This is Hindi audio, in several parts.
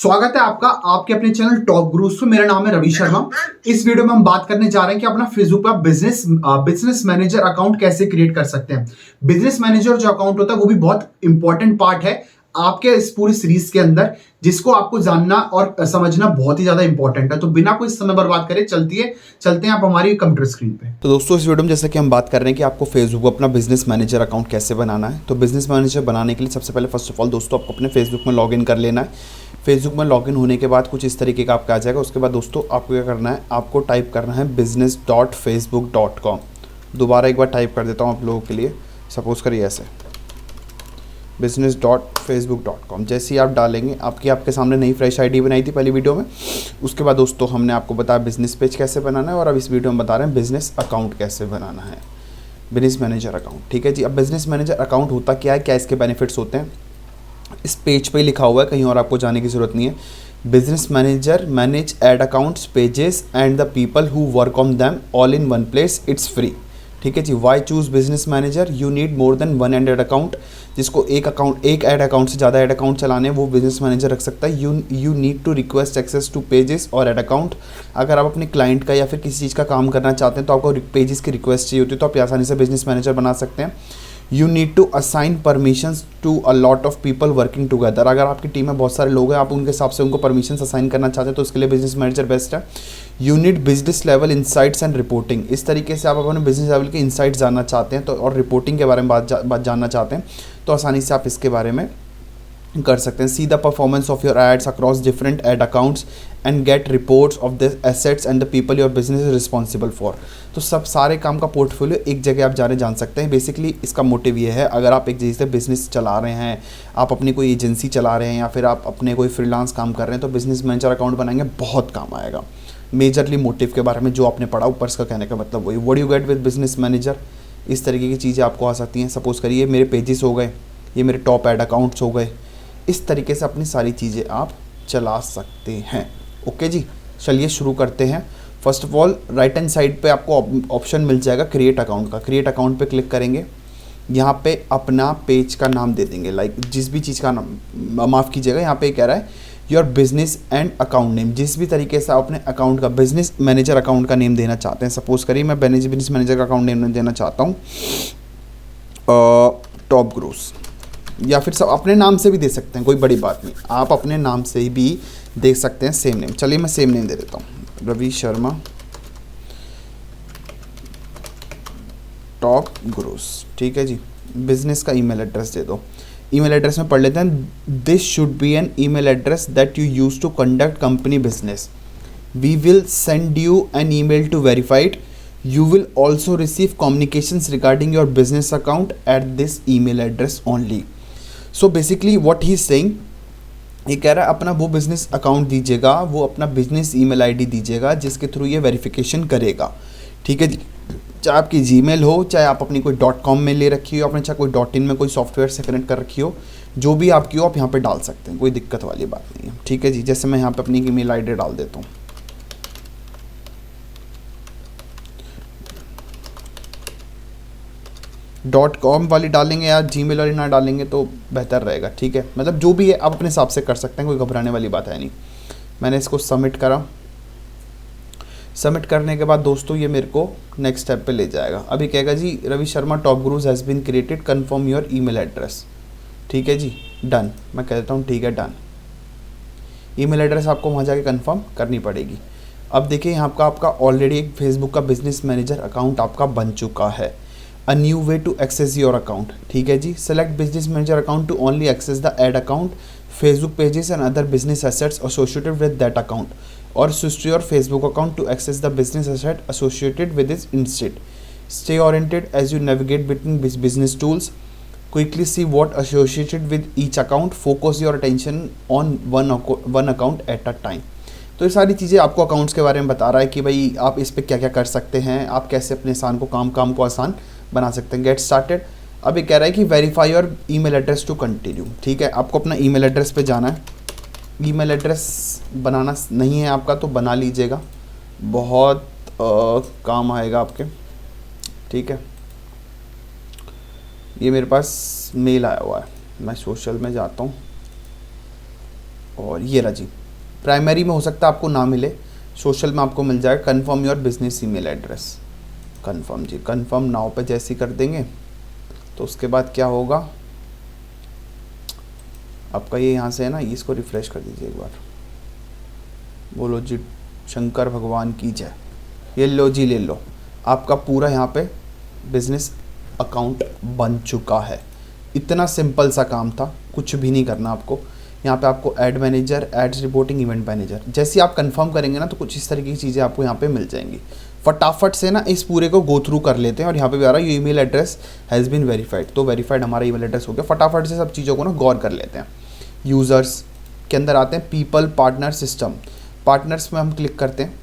स्वागत है आपका आपके अपने चैनल टॉप गुरुज पे। मेरा नाम है रवि शर्मा। इस वीडियो में हम बात करने जा रहे हैं कि अपना फेसबुक पर बिजनेस मैनेजर अकाउंट कैसे क्रिएट कर सकते हैं। बिजनेस मैनेजर जो अकाउंट होता है वो भी बहुत इंपॉर्टेंट पार्ट है आपके इस पूरी सीरीज के अंदर, जिसको आपको जानना और समझना बहुत ही ज्यादा इंपॉर्टेंट है। तो बिना कोई समय बर्बाद करे चलते हैं आप हमारी कंप्यूटर स्क्रीन पे। तो दोस्तों इस वीडियो में जैसा कि हम बात कर रहे हैं कि आपको फेसबुक अपना बिजनेस मैनेजर अकाउंट कैसे बनाना है। तो बिजनेस मैनेजर बनाने के लिए सबसे पहले फर्स्ट ऑफ ऑल दोस्तों आपको अपने फेसबुक में लॉगिन कर लेना है। फेसबुक में लॉगिन होने के बाद कुछ इस तरीके का आपका आ जाएगा। उसके बाद दोस्तों आपको क्या करना है, आपको टाइप करना है business.facebook.com। दोबारा एक बार टाइप कर देता हूँ आप लोगों के लिए। सपोज करिए ऐसे business.facebook.com। जैसे ही आप डालेंगे आपके सामने नई फ्रेश आईडी बनाई थी पहली वीडियो में। उसके बाद दोस्तों हमने आपको बताया बिजनेस पेज कैसे बनाना है, और अब इस वीडियो में बता रहे हैं बिजनेस अकाउंट कैसे बनाना है, बिजनेस मैनेजर अकाउंट। ठीक है जी। अब बिजनेस मैनेजर अकाउंट होता क्या है, क्या इसके बेनिफिट्स होते हैं, इस पेज पे लिखा हुआ है, कहीं और आपको जाने की ज़रूरत नहीं है। Business manager manage ad accounts pages and the people who work on them all in one place, it's free. ठीक है जी। Why choose business manager, you need more than one ad account. जिसको एक ऐड अकाउंट से ज़्यादा ऐड अकाउंट चलाने हैं वो बिजनेस मैनेजर रख सकता है। You need to request access to pages और ऐड अकाउंट। अगर आप अपने क्लाइंट का या फिर किसी चीज़ का काम करना चाहते हैं तो आपको पेजेस की रिक्वेस्ट चाहिए होती है, तो आप आसानी से बिजनेस मैनेजर बना सकते हैं। You need to assign permissions to a lot of people working together. अगर आपकी टीम में बहुत सारे लोग हैं, आप उनके हिसाब से उनको परमिशंस असाइन करना चाहते हैं तो उसके लिए बिजनेस मैनेजर बेस्ट है। You need business level insights and reporting. इस तरीके से आप अपने बिजनेस लेवल के इंसाइट्स जानना चाहते हैं तो और रिपोर्टिंग के बारे में बात जानना चाहते हैं तो आसानी से आप इसके बारे में कर सकते हैं। See the performance of your ads across different ad accounts and get reports of the assets and the people your business is responsible for. तो सब सारे काम का पोर्टफोलियो एक जगह आप जान सकते हैं। बेसिकली इसका मोटिव ये है, अगर आप एक जैसे बिजनेस चला रहे हैं, आप अपनी कोई एजेंसी चला रहे हैं या फिर आप अपने कोई फ्रीलांस काम कर रहे हैं तो बिजनेस मैनेजर अकाउंट बनाएंगे बहुत काम आएगा। मेजरली मोटिव के बारे में जो आपने पढ़ा ऊपर, इसका कहने का मतलब वही, what you get with business manager, इस तरीके की चीज़ें आपको आ सकती हैं। सपोज करिए मेरे पेजेस हो गए, ये मेरे टॉप ऐड अकाउंट्स हो गए, इस तरीके से अपनी सारी चीज़ें आप चला सकते हैं। ओके जी, चलिए शुरू करते हैं। First of all right hand side पे आपको ऑप्शन मिल जाएगा क्रिएट अकाउंट का। क्रिएट अकाउंट पे क्लिक करेंगे, यहाँ पे अपना पेज का नाम दे देंगे, लाइक जिस भी चीज़ का नाम, माफ़ कीजिएगा यहाँ पे कह रहा है your business and account name. जिस भी तरीके से आप अपने अकाउंट का बिजनेस मैनेजर अकाउंट का नेम देना चाहते हैं। सपोज करिए मैं बिजनेस मैनेजर का अकाउंट नेम देना चाहता हूँ टॉप ग्रोस, या फिर सब अपने नाम से भी दे सकते हैं, कोई बड़ी बात नहीं, आप अपने नाम से भी दे सकते हैं सेम नेम। चलिए मैं सेम नेम दे देता हूँ, रवि शर्मा टॉप ग्रोस। ठीक है जी। बिजनेस का ईमेल एड्रेस दे दो। ईमेल एड्रेस में पढ़ लेते हैं, this should be an email address that you use to conduct company business. We will send you an email to verify it. You will also receive communications regarding your business account at this email address only. So basically what he is saying, ये कह रहा है अपना वो बिजनेस अकाउंट दीजिएगा, वो अपना बिजनेस ईमेल आईडी दीजिएगा जिसके थ्रू ये वेरिफिकेशन करेगा। ठीक है जी। चाहे आपकी जीमेल हो, चाहे आप अपनी कोई .com में ले रखी हो, आपने चाहे कोई .in में कोई सॉफ्टवेयर से कनेक्ट कर रखी हो, जो भी आपकी हो आप यहाँ पे डाल सकते हैं, कोई दिक्कत वाली बात नहीं है। ठीक है जी। जैसे मैं यहाँ पे अपनी ईमेल आईडी डाल देता हूँ, .com वाली डालेंगे या जीमेल वाली ना डालेंगे तो बेहतर रहेगा। ठीक है, मतलब जो भी है आप अपने हिसाब से कर सकते हैं, कोई घबराने वाली बात है नहीं। मैंने इसको सबमिट करा। सबमिट करने के बाद दोस्तों ये मेरे को नेक्स्ट स्टेप पे ले जाएगा। अभी कहेगा जी Ravi Sharma top gurus has been created, confirm your email address. ठीक है जी, डन। मैं कह देता हूँ ठीक है, डन। ईमेल एड्रेस आपको वहाँ जाके कन्फर्म करनी पड़ेगी। अब देखिए यहाँ का आपका ऑलरेडी एक फेसबुक का बिजनेस मैनेजर अकाउंट आपका बन चुका है। A new way to access your account। ठीक है जी। Select business manager account to only access the ad account, Facebook pages and other business assets associated with that account, or switch to your Facebook account to access the business asset associated with it instead. Stay oriented as you navigate between business tools. Quickly see what associated with each account. Focus your attention on one account at a time। तो ये सारी चीज़ें आपको अकाउंट्स के बारे में बता रहा है कि भाई आप इस पर क्या क्या कर सकते हैं, आप कैसे अपने काम को आसान बना सकते हैं। Get started. अब ये कह रहा है कि verify your email address to continue. ठीक है, आपको अपना ईमेल एड्रेस पे जाना है। ईमेल एड्रेस बनाना नहीं है आपका तो बना लीजिएगा, बहुत काम आएगा आपके। ठीक है, ये मेरे पास मेल आया हुआ है, मैं सोशल में जाता हूँ। और ये रहा जी, प्राइमरी में हो सकता है आपको ना मिले, सोशल में आपको मिल जाएगा। Confirm your business email address, confirm जी, कन्फर्म नाउ पे जैसे ही कर देंगे तो उसके बाद क्या होगा आपका, ये यहाँ से है ना, इसको रिफ़्रेश कर दीजिए एक बार। बोलो जी शंकर भगवान की जय। ये लो जी, ले लो, आपका पूरा यहाँ पे बिजनेस अकाउंट बन चुका है। इतना सिंपल सा काम था, कुछ भी नहीं करना आपको। यहाँ पे आपको add manager, ads reporting, event manager, जैसे आप कंफर्म करेंगे ना तो कुछ इस तरीके की चीज़ें आपको यहाँ पे मिल जाएंगी। फटाफट से ना इस पूरे को गो थ्रू कर लेते हैं। और यहाँ पे भी आ रहा है ये email address has been verified, तो वेरीफाइड हमारा ईमेल एड्रेस हो गया। फटाफट से सब चीज़ों को ना गौर कर लेते हैं। यूज़र्स के अंदर आते हैं, पीपल, पार्टनर, सिस्टम। पार्टनर्स में हम क्लिक करते हैं।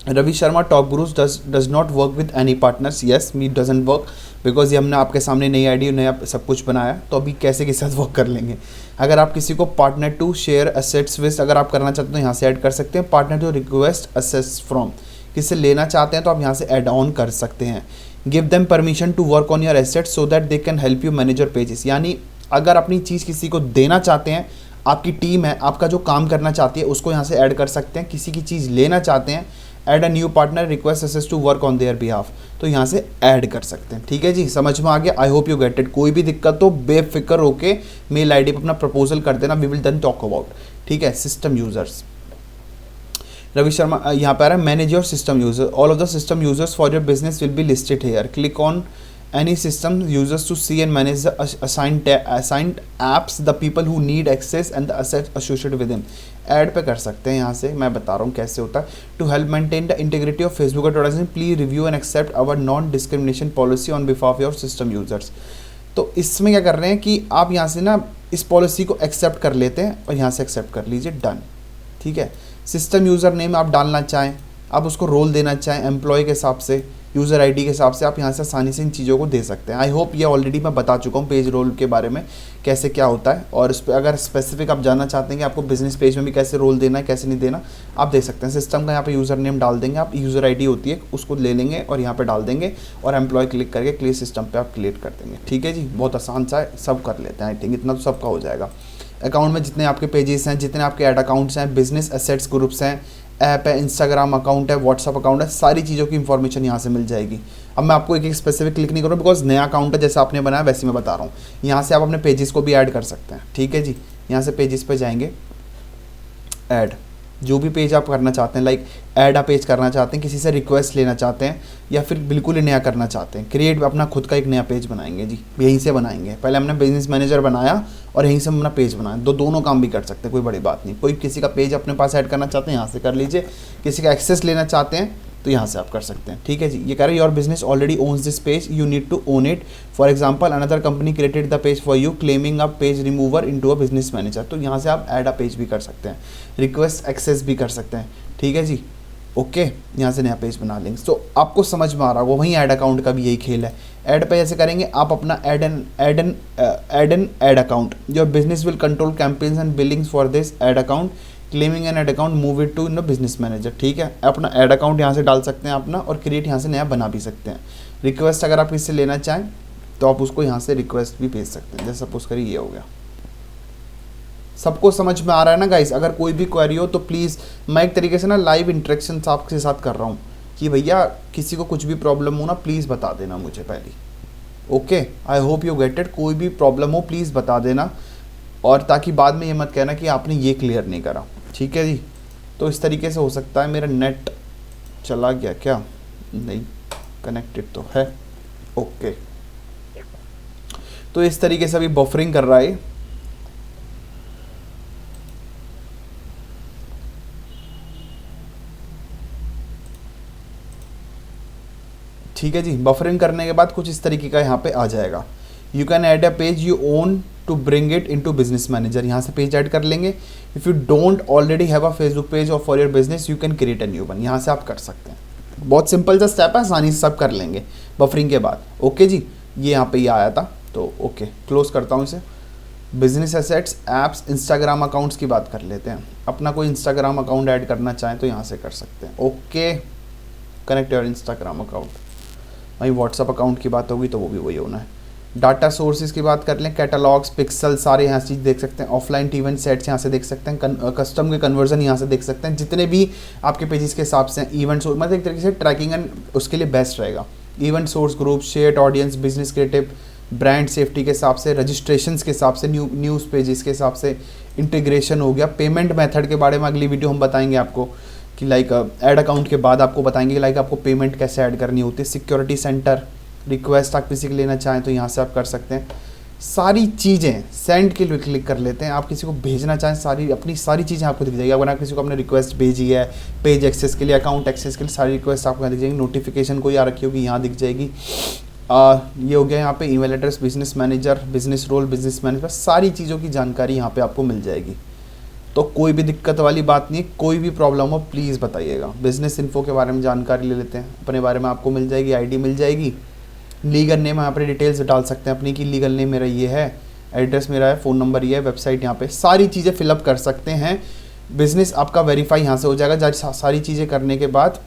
Ravi Sharma top gurus does not work with any partners, yes me doesn't work, because ये हमने आपके सामने नई आईडी, नया सब कुछ बनाया, तो अभी कैसे के साथ वर्क कर लेंगे। अगर आप किसी को partner to share assets with अगर आप करना चाहते हैं तो यहाँ से ऐड कर सकते हैं। Partner to request assets from, किससे लेना चाहते हैं तो आप यहाँ से ऐड ऑन कर सकते हैं। Give them permission to work on your assets so that they can help you manage your pages, यानी अगर अपनी चीज़ किसी को देना चाहते हैं, आपकी टीम है, आपका जो काम करना चाहती है उसको यहाँ से ऐड कर सकते हैं। किसी की चीज़ लेना चाहते हैं, add a new partner request access to work on their behalf, तो यहाँ से ऐड कर सकते हैं। ठीक है जी, समझ में आ गया? I hope you get it. कोई भी दिक्कत हो बेफिक्र होके मेल आईडी पे अपना प्रपोजल कर देना, we will then talk about. ठीक है, सिस्टम यूजर्स, रवि शर्मा यहाँ पे आ रहा है manage your system user, all of the system users for your business will be listed hair, click on any system users to see and manage the assigned apps, the people who need access and the assets associated with them। Add पे कर सकते हैं यहाँ से, मैं बता रहा हूँ कैसे होता है। To help maintain the integrity of Facebook advertising please review and accept our non discrimination policy on behalf of your system users. तो इसमें क्या कर रहे हैं कि आप यहाँ से ना इस पॉलिसी को एक्सेप्ट कर लेते हैं और यहाँ से एक्सेप्ट कर लीजिए, डन। ठीक है, सिस्टम यूज़र नेम आप डालना चाहें, आप उसको रोल देना चाहें एम्प्लॉय के हिसाब से, यूज़र आईडी के हिसाब से, आप यहाँ से आसानी से इन चीज़ों को दे सकते हैं। आई होप ये ऑलरेडी मैं बता चुका हूँ पेज रोल के बारे में कैसे क्या होता है, और इस पर अगर स्पेसिफिक आप जानना चाहते हैं कि आपको बिजनेस पेज में भी कैसे रोल देना है कैसे नहीं देना, आप देख सकते हैं। सिस्टम का यहाँ पे यूज़र नेम डाल देंगे आप, यूज़र आईडी होती है उसको ले लेंगे और यहाँ पे डाल देंगे और एम्प्लॉय क्लिक करके क्लियर सिस्टम पे आप क्लियर कर देंगे। ठीक है जी, बहुत आसान सा है, सब कर लेते हैं। आई थिंक इतना तो सबका हो जाएगा। अकाउंट में जितने आपके पेजेस हैं, जितने आपके ऐड अकाउंट्स हैं, बिजनेस एसेट्स ग्रुप्स हैं, ऐप है, इंस्टाग्राम अकाउंट है, व्हाट्सअप अकाउंट है, सारी चीज़ों की इन्फॉर्मेशन यहाँ से मिल जाएगी। अब मैं आपको एक एक स्पेसिफिक क्लिक नहीं करूँ बिकॉज नया अकाउंट है, जैसा आपने बनाया वैसे मैं बता रहा हूँ। यहाँ से आप अपने पेजेस को भी ऐड कर सकते हैं। ठीक है जी, यहाँ से पेजेस पे जाएंगे, ऐड जो भी पेज आप करना चाहते हैं, लाइक ऐड आप पेज करना चाहते हैं, किसी से रिक्वेस्ट लेना चाहते हैं, या फिर बिल्कुल ही नया करना चाहते हैं, क्रिएट अपना खुद का एक नया पेज बनाएंगे जी, यहीं से बनाएंगे। पहले हमने बिजनेस मैनेजर बनाया और यहीं से हम अपना पेज बनाया, दोनों काम भी कर सकते हैं, कोई बड़ी बात नहीं। कोई किसी का पेज अपने पास ऐड करना चाहते हैं यहाँ से कर लीजिए, किसी का एक्सेस लेना चाहते हैं तो यहाँ से आप कर सकते हैं। ठीक है जी, ये कह रहे हैं your business already owns this page, you need to own it. For example another company created the page for you, claiming a page remover into a business manager, तो यहाँ से आप ऐड अ पेज भी कर सकते हैं, रिक्वेस्ट एक्सेस भी कर सकते हैं। ठीक है जी, ओके, यहाँ से नया पेज बना लेंगे। तो आपको समझ में आ रहा होगा, वहीं ऐड अकाउंट का भी यही खेल है। ऐड पे ऐसे करेंगे आप अपना ad account, your business will control campaigns and billings for this ad account, claiming an ad account, move it टू इन बिजनेस मैनेजर। ठीक है, अपना ऐड अकाउंट यहाँ से डाल सकते हैं अपना, और क्रिएट यहाँ से नया बना भी सकते हैं। रिक्वेस्ट अगर आप इससे लेना चाहें तो आप उसको यहाँ से रिक्वेस्ट भी भेज सकते हैं, जैसे सपोज करिए ये हो गया। सबको समझ में आ रहा है ना गाइस? अगर कोई भी क्वेरी हो तो प्लीज़, मैं एक तरीके से ना लाइव इंटरेक्शन आपके साथ कर रहा हूँ कि भैया किसी को कुछ भी प्रॉब्लम हो ना प्लीज़ बता देना मुझे पहले। Okay, I hope you get it. कोई भी प्रॉब्लम हो प्लीज़ बता देना, और ताकि बाद में ये मत कहना कि आपने ये क्लियर नहीं करा। ठीक है जी, तो इस तरीके से हो सकता है। मेरा नेट चला गया क्या? नहीं, कनेक्टेड तो है। ओके, तो इस तरीके से अभी बफरिंग कर रहा है। ठीक है जी, बफरिंग करने के बाद कुछ इस तरीके का यहाँ पे आ जाएगा। You can add a page you own to bring it into business manager, यहाँ से पेज ऐड कर लेंगे। If you don't already have a Facebook page और for your business you can create a new one, यहाँ से आप कर सकते हैं। बहुत सिंपल सा स्टेप है, आसानी से सब कर लेंगे बफरिंग के बाद। ओके जी, ये यहाँ पे ये आया था तो ओके, क्लोज करता हूँ इसे। Business assets, apps, Instagram accounts की बात कर लेते हैं। अपना कोई इंस्टाग्राम अकाउंट ऐड करना चाहें तो यहाँ से कर सकते हैं। Okay, connect your Instagram account. वहीं व्हाट्सअप अकाउंट की बात होगी तो वो भी वही होना है। डाटा सोर्सेज की बात कर लें, कैटलॉग्स, पिक्सल, सारे यहाँ चीज़ देख सकते हैं। ऑफलाइन इवेंट सेट्स यहाँ से देख सकते हैं। कस्टम के कन्वर्जन यहाँ से देख सकते हैं। जितने भी आपके पेजेस के हिसाब से इवेंट सोर्स, मतलब एक तरीके से ट्रैकिंग एंड उसके लिए बेस्ट रहेगा। Event source group, shared audience, business creative, brand safety के हिसाब से, रजिस्ट्रेशंस के हिसाब से, न्यूज़ पेजेस के हिसाब से, इंटीग्रेशन हो गया। पेमेंट मेथड के बारे में अगली वीडियो हम बताएंगे आपको कि लाइक ऐड अकाउंट के बाद आपको बताएंगे कि लाइक आपको पेमेंट कैसे ऐड करनी होती है। सिक्योरिटी सेंटर, रिक्वेस्ट आप किसी को लेना चाहें तो यहाँ से आप कर सकते हैं। सारी चीज़ें सेंड के लिए क्लिक कर लेते हैं। आप किसी को भेजना चाहें, अपनी सारी चीज़ें आपको दिख जाएगी। अगर आप किसी को अपने रिक्वेस्ट भेजी है, पेज एक्सेस के लिए, अकाउंट एक्सेस के लिए, सारी रिक्वेस्ट आपको यहाँ दिख जाएगी। नोटिफिकेशन कोई आ रखी होगी यहाँ दिख जाएगी। ये हो गया यहाँ पे email address, business manager, business role, business manager, सारी चीज़ों की जानकारी यहाँ पे आपको मिल जाएगी। तो कोई भी दिक्कत वाली बात नहीं है, कोई भी प्रॉब्लम हो प्लीज़ बताइएगा। बिजनेस इन्फो के बारे में जानकारी ले लेते हैं, अपने बारे में आपको मिल जाएगी, आईडी मिल जाएगी। लीगल नेम यहाँ पर डिटेल्स डाल सकते हैं अपनी कि लीगल नेम मेरा ये है, एड्रेस मेरा है, फ़ोन नंबर ये है, वेबसाइट यहाँ पे सारी चीज़ें फिलअप कर सकते हैं। बिज़नेस आपका वेरीफाई यहाँ से हो जाएगा। सारी चीज़ें करने के बाद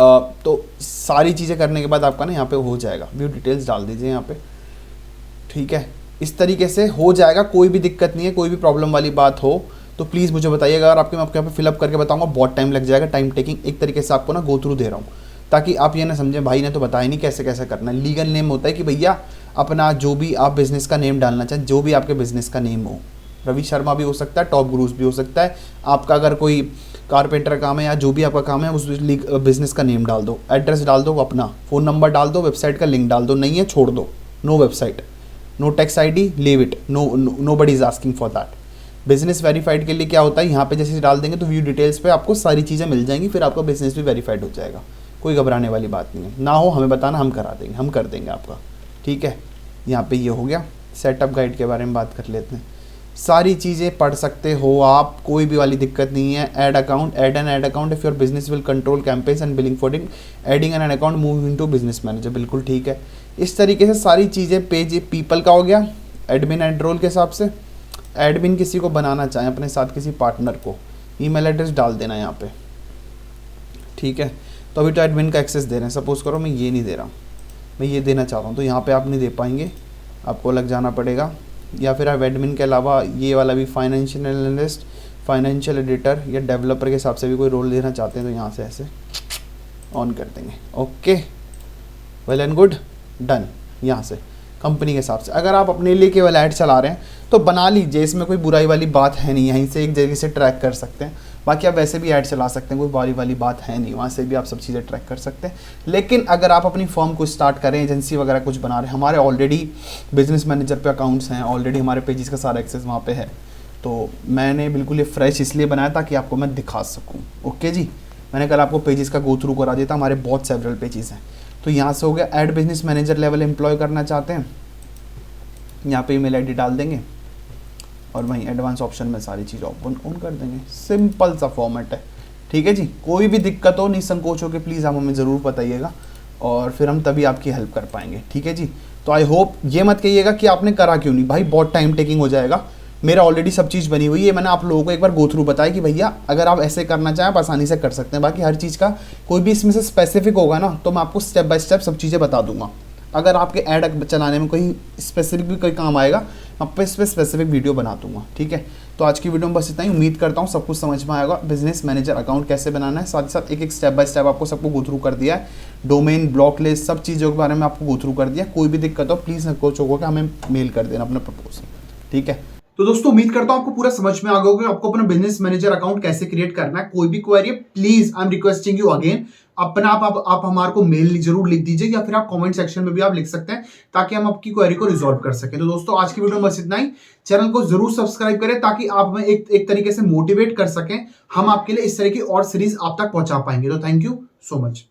तो सारी चीज़ें करने के बाद आपका ना यहाँ पे हो जाएगा। व्यू डिटेल्स डाल दीजिए यहाँ पे, ठीक है। इस तरीके से हो जाएगा, कोई भी दिक्कत नहीं है। कोई भी प्रॉब्लम वाली बात हो तो प्लीज़ मुझे बताइएगा। अगर मैं आपको यहाँ पे फिलअप करके बताऊँगा बहुत टाइम लग जाएगा। टाइम टेकिंग एक तरीके से आपको ना गो थ्रू दे रहा हूँ ताकि आप ये ना समझें भाई ने तो बताया नहीं कैसे कैसे करना है। लीगल नेम होता है कि भैया अपना जो भी आप बिज़नेस का नेम डालना चाहें, जो भी आपके बिज़नेस का नेम हो। रवि शर्मा भी हो सकता है, टॉप गुरूज भी हो सकता है। आपका अगर कोई कारपेंटर काम है या जो भी आपका काम है उस बिज़नेस का नेम डाल दो, एड्रेस डाल दो, अपना फ़ोन नंबर डाल दो, वेबसाइट का लिंक डाल दो। नहीं है छोड़ दो, no website, no tax ID, leave it, nobody is asking for that. Business verified के लिए क्या होता है, यहाँ पे जैसे डाल देंगे तो व्यू डिटेल्स पे आपको सारी चीज़ें मिल जाएंगी, फिर आपका बिजनेस भी वेरीफाइड हो जाएगा। कोई घबराने वाली बात नहीं है। ना हो हमें बताना, हम करा देंगे, हम कर देंगे आपका, ठीक है। यहाँ पे ये हो गया। सेटअप गाइड के बारे में बात कर लेते हैं। सारी चीज़ें पढ़ सकते हो आप, कोई भी वाली दिक्कत नहीं है। Add account, add N ad account if your business will control campaigns and billing for adding an account move into business manager, बिल्कुल ठीक है। इस तरीके से सारी चीज़ें। पेज पीपल का हो गया, एडमिन एंड रोल के हिसाब से। एडमिन किसी को बनाना चाहें अपने साथ किसी पार्टनर को, ईमेल एड्रेस डाल देना यहाँ पे, ठीक है। तो अभी तो एडमिन का एक्सेस दे रहे हैं। सपोज़ करो मैं ये नहीं दे रहा हूँ, मैं ये देना चाह रहा हूँ, तो यहाँ पे आप नहीं दे पाएंगे, आपको लग जाना पड़ेगा। या फिर आप एडमिन के अलावा ये वाला भी फाइनेंशियल एनालिस्ट, फाइनेंशियल एडिटर या डेवलपर के हिसाब से भी कोई रोल देना चाहते हैं तो यहाँ से ऐसे ऑन कर देंगे। Okay, well and good, done. यहाँ से कंपनी के हिसाब से अगर आप अपने लिए केवल ऐड चला रहे हैं तो बना लीजिए, इसमें कोई बुराई वाली बात है नहीं। यहीं से एक जगह से ट्रैक कर सकते हैं। बाकी आप वैसे भी ऐड चला सकते हैं, कोई बुराई वाली बात है नहीं, वहाँ से भी आप सब चीज़ें ट्रैक कर सकते हैं। लेकिन अगर आप अपनी फर्म को स्टार्ट करें, एजेंसी वगैरह कुछ बना रहे हैं, हमारे ऑलरेडी बिजनेस मैनेजर पे अकाउंट्स हैं, ऑलरेडी हमारे पेजेस का सारा एक्सेस वहाँ पे है, तो मैंने बिल्कुल ये फ्रेश इसलिए बनाया ताकि आपको मैं दिखा सकूँ। ओके जी, मैंने कल आपको पेजेस का गो थ्रू करा दिया था, हमारे बहुत सेवरल पेजेस हैं। तो यहाँ से हो गया। Add business manager level employ करना चाहते हैं, यहाँ पे ईमेल आईडी डाल देंगे और वहीं एडवांस ऑप्शन में सारी चीज़ ओपन ऑन कर देंगे। सिंपल सा फॉर्मेट है, ठीक है जी। कोई भी दिक्कत हो निसंकोच हो के प्लीज़ आप हमें ज़रूर बताइएगा और फिर हम तभी आपकी हेल्प कर पाएंगे, ठीक है जी। तो आई होप ये मत कहिएगा कि आपने करा क्यों नहीं, भाई बहुत टाइम टेकिंग हो जाएगा। मेरा ऑलरेडी सब चीज़ बनी हुई है, मैंने आप लोगों को एक बार गो थ्रू बताया कि भैया अगर आप ऐसे करना चाहें आप आसानी से कर सकते हैं। बाकी हर चीज़ का कोई भी इसमें से स्पेसिफिक होगा ना तो मैं आपको स्टेप बाय स्टेप सब चीज़ें बता दूंगा। अगर आपके ऐड चलाने में कोई स्पेसिफिक भी कोई काम आएगा मैं इस पर स्पेसिफिक वीडियो बना दूंगा, ठीक है। तो आज की वीडियो में बस इतना ही। उम्मीद करता हूँ सब कुछ समझ में आएगा। बिजनेस मैनेजर अकाउंट कैसे बनाना है, साथ ही साथ एक एक स्टेप बाय स्टेप आपको सबको गो थ्रू कर दिया है। डोमेन, ब्लॉक लिस्ट, सब चीज़ों के बारे में आपको गो थ्रू कर दिया। कोई भी दिक्कत हो प्लीज़ कोच होगा कि हमें मेल कर देना अपना प्रपोजल, ठीक है। तो दोस्तों उम्मीद करता हूं आपको पूरा समझ में आ गया होगा आपको अपना बिजनेस मैनेजर अकाउंट कैसे क्रिएट करना है। कोई भी क्वेरी है please I am requesting you again अपना आप हमारे को मेल जरूर लिख दीजिए या फिर आप कमेंट सेक्शन में भी आप लिख सकते हैं ताकि हम आपकी क्वेरी को रिजॉल्व कर सकें। तो दोस्तों आज की वीडियो में बस इतना ही। चैनल को जरूर सब्सक्राइब करें ताकि आप हमें एक तरीके से मोटिवेट कर सकें, हम आपके लिए इस तरह की और सीरीज आप तक पहुंचा पाएंगे। तो थैंक यू सो मच।